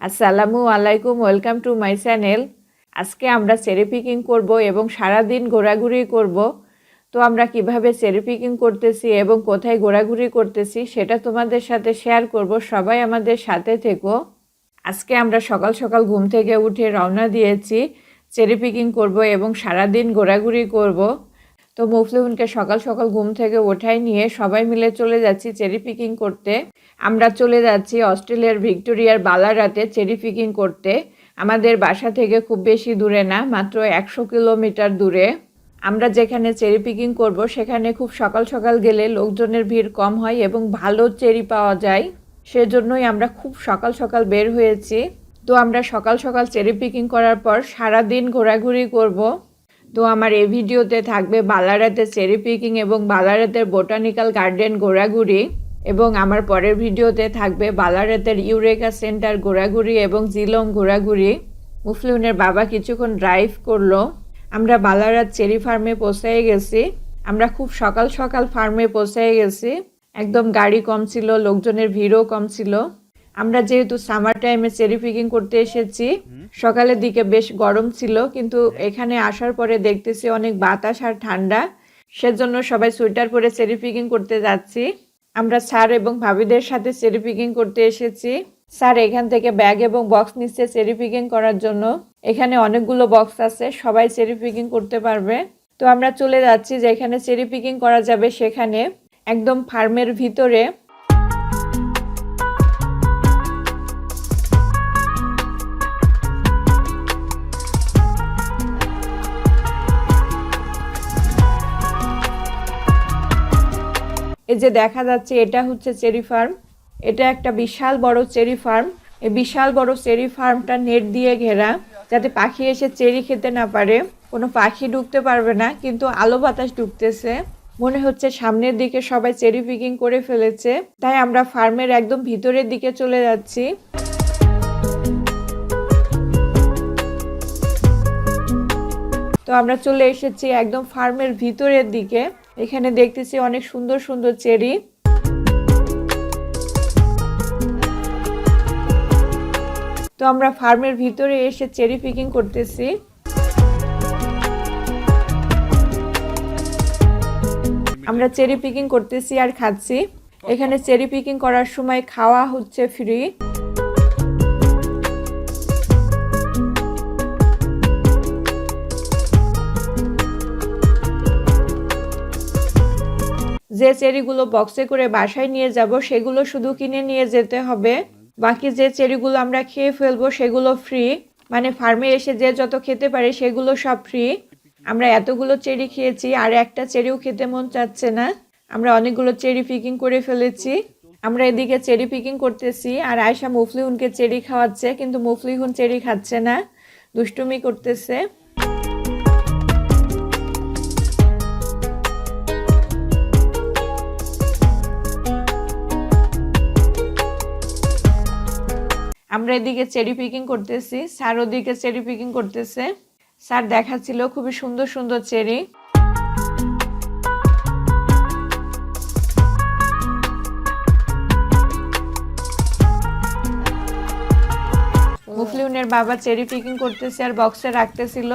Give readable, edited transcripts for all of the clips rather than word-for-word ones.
আসসালামু আলাইকুম, welcome to my channel. আজকে আমরা চেরি পিকিং করব এবং সারাদিন ঘোরাঘুরি করব। তো আমরা কিভাবে চেরি পিকিং করতেছি এবং কোথায় ঘোরাঘুরি করতেছি সেটা তোমাদের সাথে শেয়ার করব। সবাই আমাদের সাথে থেকো। আজকে আমরা সকাল সকাল ঘুম থেকে উঠে রওনা দিয়েছি, চেরি পিকিং করব এবং সারাদিন ঘোরাঘুরি করব। তো মুফলিহুনকে সকাল সকাল ঘুম থেকে ওঠাই নিয়ে সবাই মিলে চলে যাচ্ছি চেরি পিকিং করতে। আমরা চলে যাচ্ছি অস্ট্রেলিয়ার ভিক্টোরিয়ার বালারাতে চেরি পিকিং করতে। আমাদের বাসা থেকে খুব বেশি দূরে না, মাত্র 100 কিলোমিটার দূরে। আমরা যেখানে চেরি পিকিং করব সেখানে খুব সকাল সকাল গেলে লোকজনের ভিড় কম হয় এবং ভালো চেরি পাওয়া যায়। সেজন্যই আমরা খুব সকাল সকাল বের হয়েছি। তো আমরা সকাল সকাল চেরি পিকিং করার পর সারাদিন ঘোরাঘুরি করব। তো আমার এই ভিডিওতে থাকবে বালারাতের চেরি পিকিং এবং বালারাতের বোটানিক্যাল গার্ডেন ঘোরাঘুরি, এবং আমার পরের ভিডিওতে থাকবে বালারাতের ইউরেকা সেন্টার ঘোরাঘুরি এবং জিলং ঘোরাঘুরি। মুফলিহুনের বাবা কিছুক্ষণ ড্রাইভ করলো। আমরা বালারাত চেরি ফার্মে পৌঁছে গেছি। আমরা খুব সকাল সকাল ফার্মে পৌঁছে গেছি। একদম গাড়ি কম ছিল, লোকজনের ভিড়ও কম ছিল। আমরা যেহেতু সামার টাইমে চেরি পিকিং করতে এসেছি, সকালের দিকে বেশ গরম ছিল, কিন্তু এখানে আসার পরে দেখতেছি অনেক বাতাস আর ঠান্ডা। সেজন্য সবাই সোয়েটার পরে চেরি পিকিং করতে যাচ্ছি। আমরা স্যার এবং ভাবিদের সাথে চেরি পিকিং করতে এসেছি। স্যার এখান থেকে ব্যাগ এবং বক্স নিচ্ছে চেরি পিকিং করার জন্য। এখানে অনেকগুলো বক্স আছে, সবাই চেরি পিকিং করতে পারবে। তো আমরা চলে যাচ্ছি যেখানে চেরি পিকিং করা যাবে সেখানে, একদম ফার্মের ভিতরে। এই যে দেখা যাচ্ছে এটা হচ্ছে চেরি ফার্ম। এটা একটা বিশাল বড় চেরি ফার্ম। এই বিশাল বড় চেরি ফার্মটা নেট দিয়ে ঘেরা, যাতে পাখি এসে চেরি খেতে না পারে। কোনো পাখি ঢুকতে পারবে না, কিন্তু আলো বাতাস ঢুকতেছে। মনে হচ্ছে সামনের দিকে সবাই চেরি পিকিং করে ফেলেছে, তাই আমরা ফার্মের একদম ভিতরের দিকে চলে যাচ্ছি। তো আমরা চলে এসেছি একদম ফার্মের ভিতরের দিকে। এখানে দেখতেছি অনেক সুন্দর সুন্দর চেরি। তো আমরা ফার্মের ভিতরে এসে চেরি পিকিং করতেছি। আমরা চেরি পিকিং করতেছি আর খাচ্ছি। এখানে চেরি পিকিং করার সময় খাওয়া হচ্ছে ফ্রি। যে চেরিগুলো বক্সে করে বাসায় নিয়ে যাব সেগুলো শুধু কিনে নিয়ে যেতে হবে। বাকি যে চেরিগুলো আমরা খেয়ে ফেলবো সেগুলো ফ্রি। মানে ফার্মে এসে যে যত খেতে পারে সেগুলো সব ফ্রি। আমরা এতগুলো চেরি খেয়েছি আর একটা চেরিও খেতে মন চাচ্ছে না। আমরা অনেকগুলো চেরি পিকিং করে ফেলেছি। আমরা এদিকে চেরি পিকিং করতেছি আর আয়শা মুফলিহুনকে চেরি খাওয়াচ্ছে, কিন্তু মুফলিহুন চেরি খাচ্ছে না, দুষ্টুমি করতেছে। আমরা এদিকে চেরি পিকিং করতেছি, স্যার ওদিকে চেরি পিকিং করতেছে। স্যার দেখাচ্ছিল খুবই সুন্দর সুন্দর চেরি। মুফলিহুনের বাবা চেরি পিকিং করতেছে আর বক্সে রাখতেছিল।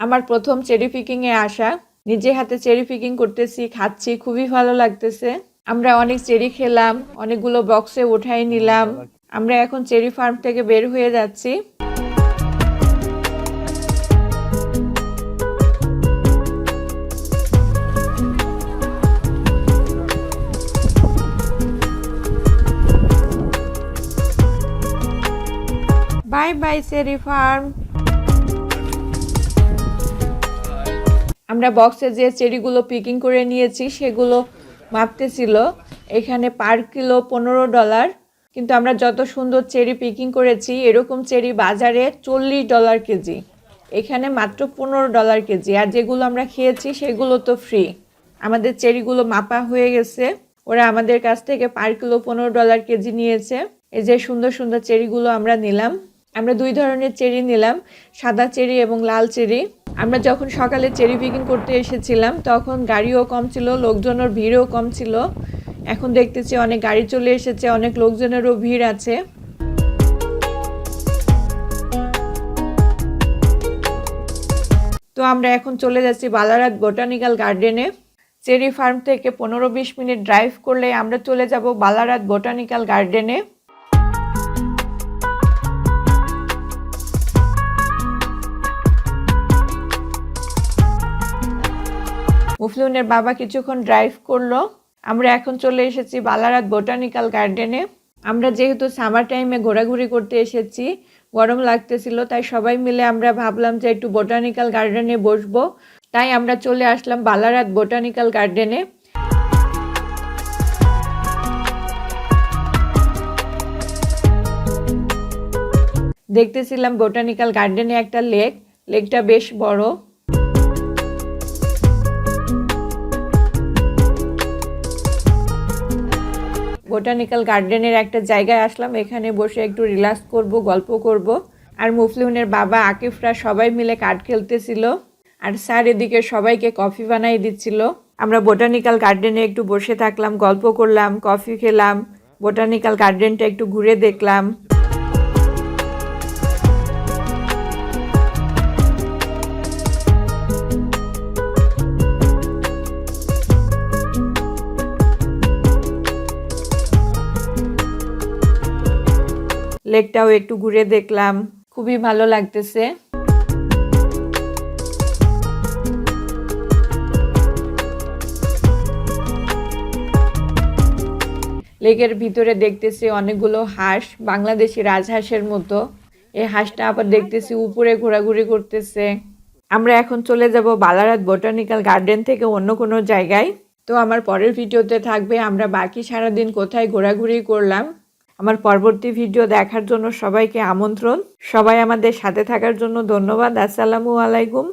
আমার প্রথম চেরি পিকিং এ আসা, নিজে হাতে চেরি পিকিং করতেছি, খাচ্ছি, খুবই ভালো লাগতেছে। আমরা অনেক চেরি খেলাম, অনেকগুলো বক্সে উঠাই নিলাম। আমরা এখন চেরি ফার্ম থেকে বের হয়ে যাচ্ছি। Bye bye cherry farm. আমরা বক্সে যে চেরিগুলো পিকিং করে নিয়েছি সেগুলো মাপতেছিল। এখানে পার কিলো $15, কিন্তু আমরা যত সুন্দর চেরি পিকিং করেছি এরকম চেরি বাজারে $40 কেজি, এখানে মাত্র $15 কেজি। আর যেগুলো আমরা খেয়েছি সেগুলো তো ফ্রি। আমাদের চেরিগুলো মাপা হয়ে গেছে, ওরা আমাদের কাছ থেকে পার কিলো $15 কেজি নিয়েছে। এই যে সুন্দর সুন্দর চেরিগুলো আমরা নিলাম। আমরা 2 ধরনের চেরি নিলাম, সাদা চেরি এবং লাল চেরি। আমরা যখন সকালে চেরি পিকিং করতে এসেছিলাম তখন গাড়িও কম ছিল, লোকজনের ভিড়ও কম ছিল। এখন দেখতেছি অনেক গাড়ি চলে এসেছে, অনেক লোকজনেরও ভিড় আছে। তো আমরা এখন চলে যাচ্ছি বালারাত বোটানিক্যাল গার্ডেনে। চেরি ফার্ম থেকে 15-20 মিনিট ড্রাইভ করলে আমরা চলে যাব বালারাত বোটানিক্যাল গার্ডেনে। মুফলিউনের বাবা কিছুক্ষণ ড্রাইভ করলো। আমরা এখন চলে এসেছি বালারাত বোটানিক্যাল গার্ডেনে। আমরা যেহেতু সামার টাইমে ঘোরাঘুরি করতে এসেছি, গরম লাগতেছিল, তাই সবাই মিলে আমরা ভাবলাম যে একটু বোটানিক্যাল গার্ডেনে বসবো। তাই আমরা চলে আসলাম বালারাত বোটানিক্যাল গার্ডেনে। দেখতেছিলাম বোটানিক্যাল গার্ডেনে একটা লেকটা বেশ বড়। বোটানিক্যাল গার্ডেনের একটা জায়গায় আসলাম, এখানে বসে একটু রিল্যাক্স করব, গল্প করব। আর মুফলিউনের বাবা আকিফরা সবাই মিলে কার্ড খেলতেছিল, আর স্যার এদিকে সবাইকে কফি বানাই দিচ্ছিল। আমরা বোটানিক্যাল গার্ডেনে একটু বসে থাকলাম, গল্প করলাম, কফি খেলাম, বোটানিক্যাল গার্ডেনটা একটু ঘুরে দেখলাম। লেকটাও একটু ঘুরে দেখলাম, খুবই ভালো লাগতেছে। লেকের ভিতরে দেখতেছি অনেকগুলো হাঁস, বাংলাদেশি রাজহাঁসের মতো। এই হাঁসটা আবার দেখতেছি উপরে ঘোরাঘুরি করতেছে। আমরা এখন চলে যাব বালারাত বোটানিক্যাল গার্ডেন থেকে অন্য কোনো জায়গায়। তো আমার পরের ভিডিওতে থাকবে আমরা বাকি সারাদিন কোথায় ঘোরাঘুরি করলাম। আমার পরবর্তী ভিডিও দেখার জন্য সবাইকে আমন্ত্রণ। সবাই আমাদের সাথে থাকার জন্য ধন্যবাদ। আসসালামু আলাইকুম।